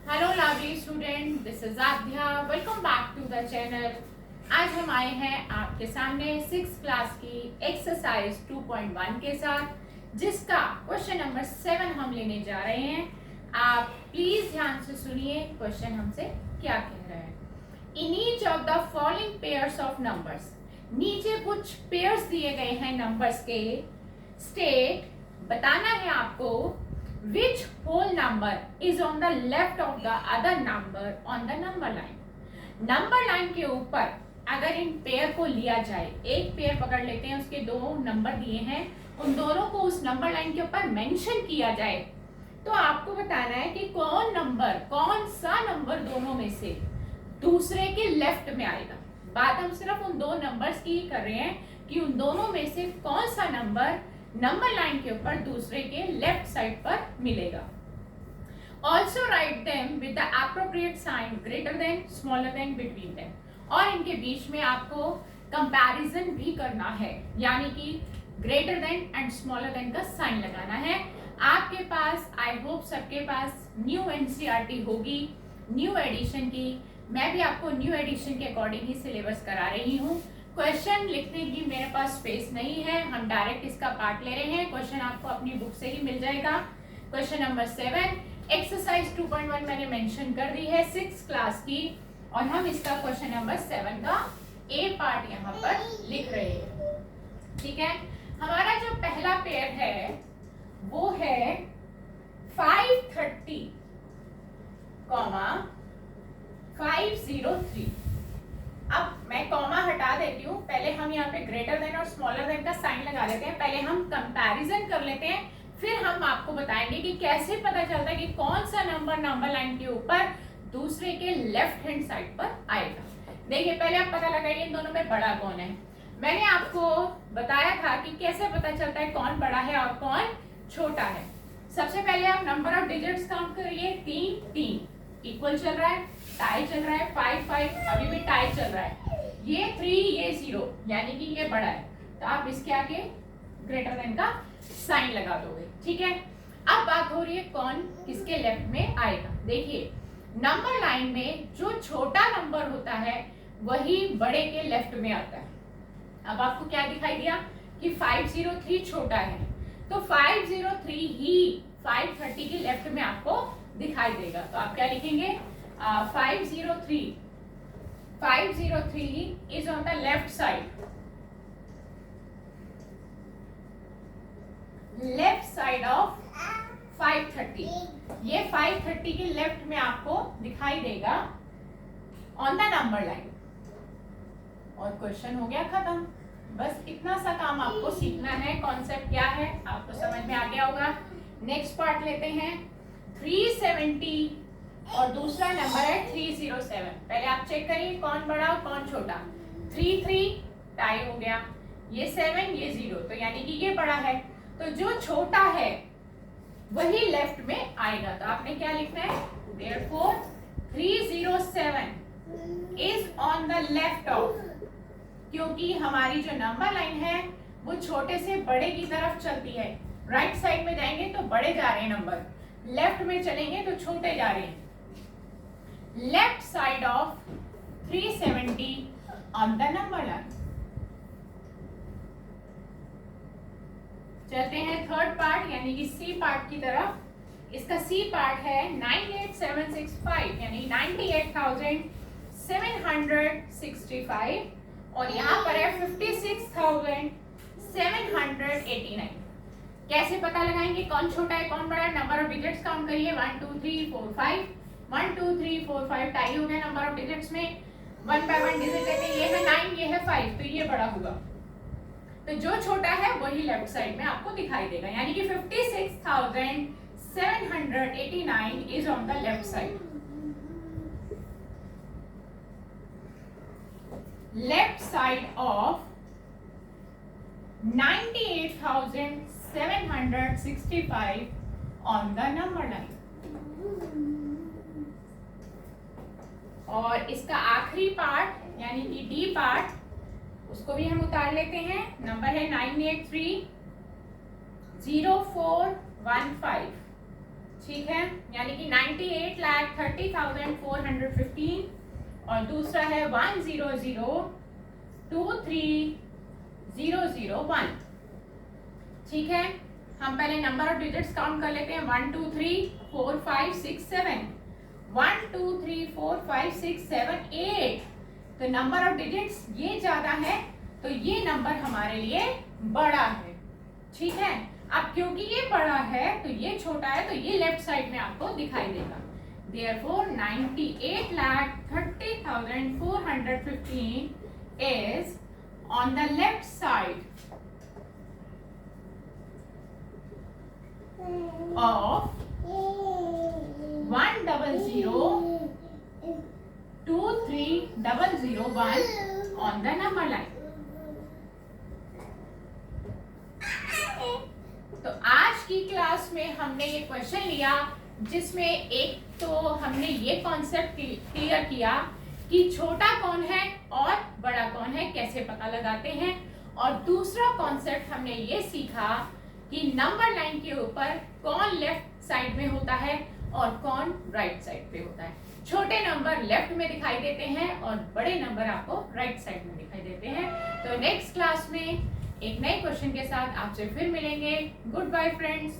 Hello lovely student, this is Aadhya. Welcome back to the channel. आज हम आए हैं आपके सामने 6th क्लास की एक्सरसाइज 2.1 के साथ, जिसका क्वेश्चन नंबर 7 हम लेने जा रहे हैं। आप प्लीज ध्यान से सुनिए क्वेश्चन हमसे क्या कह रहा है। In each of the following pairs of numbers, नीचे कुछ पेयर्स दिए गए हैं नंबर्स के। स्टेट, बताना है आपको which whole number is on the left of the other number on the number line। Number line के ऊपर अगर इन पेयर को लिया जाए, एक पेयर पकड़ लेते हैं, उसके दो नंबर दिए हैं, उन दोनों को उस नंबर लाइन के ऊपर मेंशन किया जाए, तो आपको बताना है कि कौन सा नंबर दोनों में से दूसरे के लेफ्ट में आएगा। बात हम सिर्फ उन दो नंबर्स की कर रहे हैं कि उन दोनों में से कौन सा नंबर लाइन के ऊपर दूसरे के लेफ्ट साइड पर मिलेगा। Also write them with the appropriate sign greater than, smaller than, between them. और इनके बीच में आपको कंपैरिजन भी करना है, यानी कि greater than and smaller than का साइन लगाना है। आपके पास, आई होप सबके पास न्यू एनसीईआरटी होगी, न्यू एडिशन की। मैं भी आपको न्यू एडिशन के अकॉर्डिंग ही सिलेबस करा रही हूँ। क्वेश्चन लिखने की मेरे पास स्पेस नहीं है, हम डायरेक्ट इसका पार्ट ले रहे हैं। क्वेश्चन आपको अपनी बुक से ही मिल जाएगा। क्वेश्चन नंबर 7 एक्सरसाइज 2.1 मैंने मेंशन कर दी है 6th क्लास की, और हम इसका क्वेश्चन नंबर 7 का ए पार्ट यहाँ पर लिख रहे हैं। ठीक है, हमारा जो पहला पेयर है वो है 530, 503। अब मैं कॉमा हटा देती हूँ, पहले हम यहाँ पे ग्रेटर देन और स्मॉलर देन का साइन लगा लेते हैं। पहले हम कंपैरिजन कर लेते हैं, फिर हम आपको बताएंगे कि कैसे पता चलता है कि कौन सा नंबर लाइन के ऊपर दूसरे के लेफ्ट हैंड साइड पर आएगा। देखिए, पहले आप पता लगाइए इन दोनों में बड़ा कौन है। मैंने आपको बताया था कि कैसे पता चलता है कौन बड़ा है और कौन छोटा है। सबसे पहले आप नंबर ऑफ डिजिट्स काउंट करिए। 3 इक्वल चल रहा है, टाई चल रहा है, 5 अभी भी टाई चल रहा है। ये 3 ये 0, यानी कि ये बड़ा है, तो आप इसके आगे ग्रेटर देन का साइन लगा दोगे। ठीक है, अब बात हो रही है कौन किसके लेफ्ट में आएगा। देखिए, नंबर लाइन में जो छोटा नंबर होता है वही बड़े के लेफ्ट में आता है। अब आपको क्या दिखाई दिया कि 503 छोटा है, तो 503 ही 530 के लेफ्ट में आपको दिखाई देगा। तो आप क्या लिखेंगे? 503 is on the left side of 530। ये 530 के लेफ्ट में आपको दिखाई देगा ऑन द नंबर लाइन। और क्वेश्चन हो गया खत्म। बस इतना सा काम आपको सीखना है, कॉन्सेप्ट क्या है आपको समझ में आ गया होगा। नेक्स्ट पार्ट लेते हैं 370 और दूसरा नंबर है 307। पहले आप चेक करिए कौन बड़ा और कौन छोटा। 3 टाई हो गया, ये 7 ये 0, तो यानी कि ये बड़ा है, तो जो छोटा है वही लेफ्ट में आएगा। तो आपने क्या लिखना है? Therefore 307 is on the left of, क्योंकि हमारी जो नंबर लाइन है वो छोटे से बड़े की तरफ चलती है। राइट साइड में जाएंगे तो बड़े जा रहे हैं नंबर, लेफ्ट में चलेंगे तो छोटे जा रहे हैं। Left side of 370 on the number line. चलते हैं थर्ड पार्ट यानी कि सी पार्ट की तरफ। इसका सी पार्ट है 98765 यानी 98,765, और यहाँ पर है 56,789। कैसे पता लगाएंगे कौन छोटा है कौन बड़ा है? नंबर ऑफ डिजिट्स काउंट करिए। 1 2 3 4 5, 1 2 3 4 5 टाई हो गया नंबर ऑफ डिजिट्स में। 1 बाय 1 डिजिट लेते हैं, ये है 9 ये है 5, तो ये बड़ा होगा, तो जो छोटा है वही लेफ्ट साइड में आपको दिखाई देगा, यानी कि 56,789 is on the left side. Left side of 98,765 on the number line. और इसका आखिरी पार्ट यानी कि डी पार्ट, उसको भी हम उतार लेते हैं। नंबर है 9830415। ठीक है, यानी कि 98,30,415 और दूसरा है 100,23,001। ठीक है, हम पहले नंबर ऑफ डिजिट्स काउंट कर लेते हैं। 1 2 3 4 5 6 7 1 2 3 4 5 6 7 8। तो नंबर ऑफ डिजिट्स ये ज्यादा है तो ये नंबर हमारे लिए बड़ा है। ठीक है, अब क्योंकि ये बड़ा है तो ये छोटा है, तो ये लेफ्ट साइड में आपको दिखाई देगा। Therefore 98,30,415 is on the left side of 100,23,001 on the number line. तो आज की क्लास में हमने ये क्वेश्चन लिया जिसमें एक तो हमने ये कॉन्सेप्ट क्लियर किया कि छोटा कौन है और बड़ा कौन है, कैसे पता लगाते हैं, और दूसरा कॉन्सेप्ट हमने ये सीखा कि नंबर लाइन के ऊपर कौन लेफ्ट साइड में होता है और कौन राइट साइड पे होता है। छोटे नंबर लेफ्ट में दिखाई देते हैं और बड़े नंबर आपको राइट साइड में दिखाई देते हैं। तो नेक्स्ट क्लास में एक नए क्वेश्चन के साथ आपसे फिर मिलेंगे। Goodbye friends.